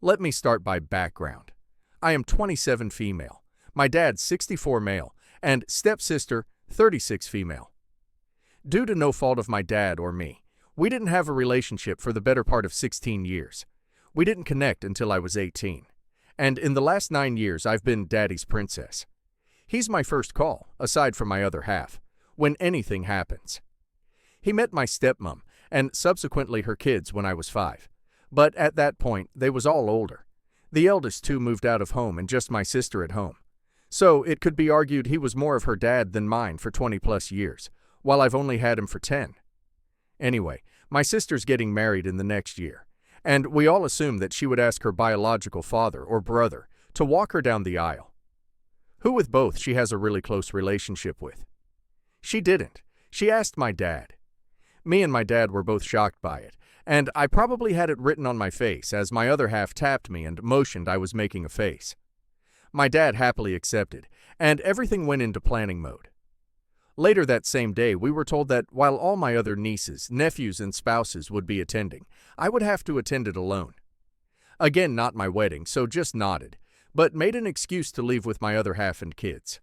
Let me start by background. I am 27 female, my dad 64 male, and stepsister 36 female. Due to no fault of my dad or me, we didn't have a relationship for the better part of 16 years. We didn't connect until I was 18. And in the last 9 years, I've been daddy's princess. He's my first call, aside from my other half, when anything happens. He met my stepmom, and subsequently her kids when I was 5. But at that point, they was all older. The eldest two moved out of home and just my sister at home. So it could be argued he was more of her dad than mine for 20 plus years, while I've only had him for 10. Anyway, my sister's getting married in the next year, and we all assumed that she would ask her biological father or brother to walk her down the aisle, who with both she has a really close relationship with. She didn't. She asked my dad. Me and my dad were both shocked by it, and I probably had it written on my face as my other half tapped me and motioned I was making a face. My dad happily accepted, and everything went into planning mode. Later that same day, we were told that while all my other nieces, nephews, and spouses would be attending, I would have to attend it alone. Again, not my wedding, so just nodded, but made an excuse to leave with my other half and kids.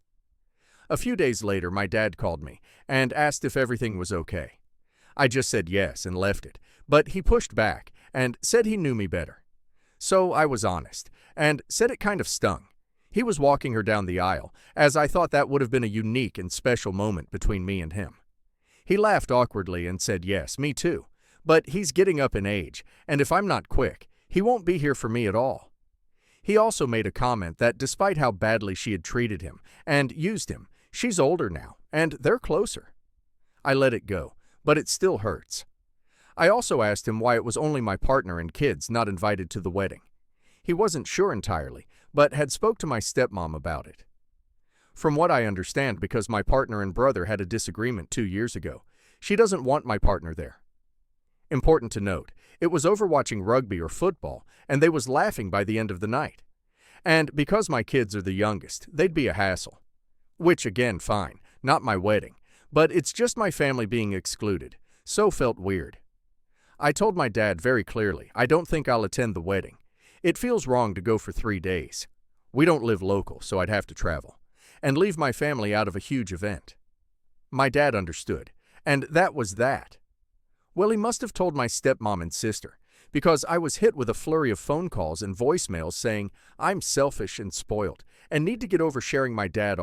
A few days later, my dad called me and asked if everything was okay. I just said yes and left it, but he pushed back and said he knew me better. So I was honest, and said it kind of stung. He was walking her down the aisle, as I thought that would have been a unique and special moment between me and him. He laughed awkwardly and said yes, me too, but he's getting up in age, and if I'm not quick, he won't be here for me at all. He also made a comment that despite how badly she had treated him and used him, she's older now, and they're closer. I let it go, but it still hurts. I also asked him why it was only my partner and kids not invited to the wedding. He wasn't sure entirely, but had spoke to my stepmom about it. From what I understand, because my partner and brother had a disagreement 2 years ago, she doesn't want my partner there. Important to note, it was over watching rugby or football, and they was laughing by the end of the night. And because my kids are the youngest, they'd be a hassle. Which again, fine, not my wedding, but it's just my family being excluded, so felt weird. I told my dad very clearly, I don't think I'll attend the wedding. It feels wrong to go for 3 days. We don't live local, so I'd have to travel, and leave my family out of a huge event. My dad understood, and that was that. Well, he must have told my stepmom and sister, because I was hit with a flurry of phone calls and voicemails saying I'm selfish and spoiled, and need to get over sharing my dad